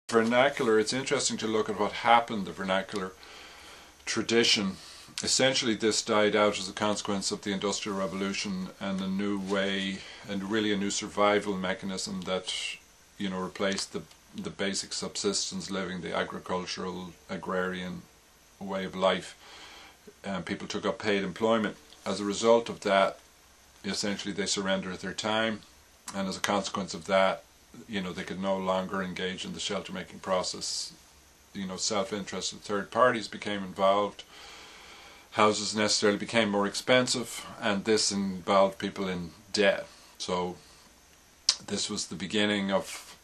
Vernacular, it's interesting to look at what happened, the vernacular tradition. Essentially this died out as a consequence of the Industrial Revolution and a new way, and really a new survival mechanism that, you know, replaced the basic subsistence living, the agricultural, agrarian way of life. And people took up paid employment. As a result of that, essentially they surrendered their time, and as a consequence of that, you know, they could no longer engage in the shelter making process. You know, self-interested third parties became involved. Houses necessarily became more expensive, and this involved people in debt. So this was the beginning of,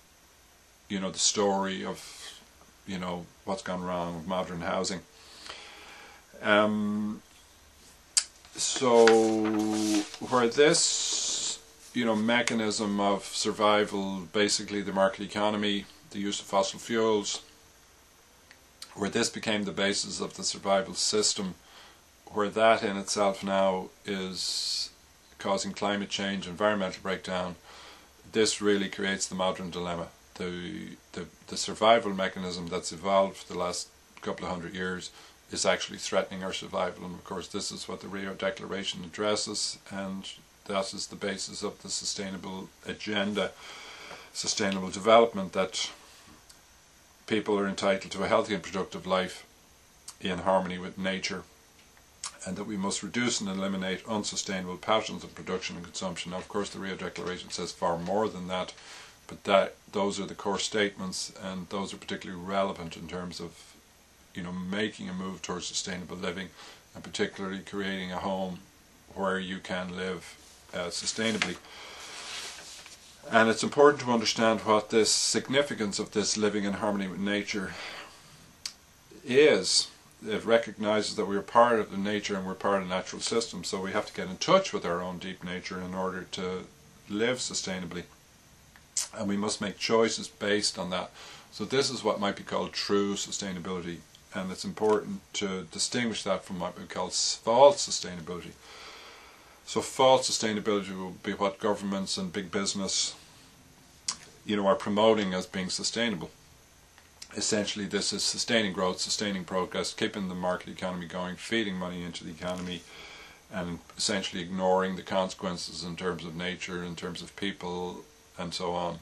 you know, the story of, you know, what's gone wrong with modern housing. So where this, you know, mechanism of survival, basically the market economy, the use of fossil fuels, where this became the basis of the survival system, where that in itself now is causing climate change, environmental breakdown, this really creates the modern dilemma. The survival mechanism that's evolved the last couple of 100 years is actually threatening our survival, and of course this is what the Rio Declaration addresses, and that is the basis of the sustainable agenda, sustainable development, that people are entitled to a healthy and productive life in harmony with nature, and that we must reduce and eliminate unsustainable patterns of production and consumption. Now, of course, the Rio Declaration says far more than that, but those are the core statements, and those are particularly relevant in terms of, you know, making a move towards sustainable living, and particularly creating a home where you can live sustainably. And it's important to understand what this significance of this living in harmony with nature is. It recognizes that we're part of the nature and we're part of the natural system, so we have to get in touch with our own deep nature in order to live sustainably, and we must make choices based on that. So this is what might be called true sustainability, and it's important to distinguish that from what we call false sustainability. So false sustainability will be what governments and big business, you know, are promoting as being sustainable. Essentially this is sustaining growth, sustaining progress, keeping the market economy going, feeding money into the economy, and essentially ignoring the consequences in terms of nature, in terms of people, and so on.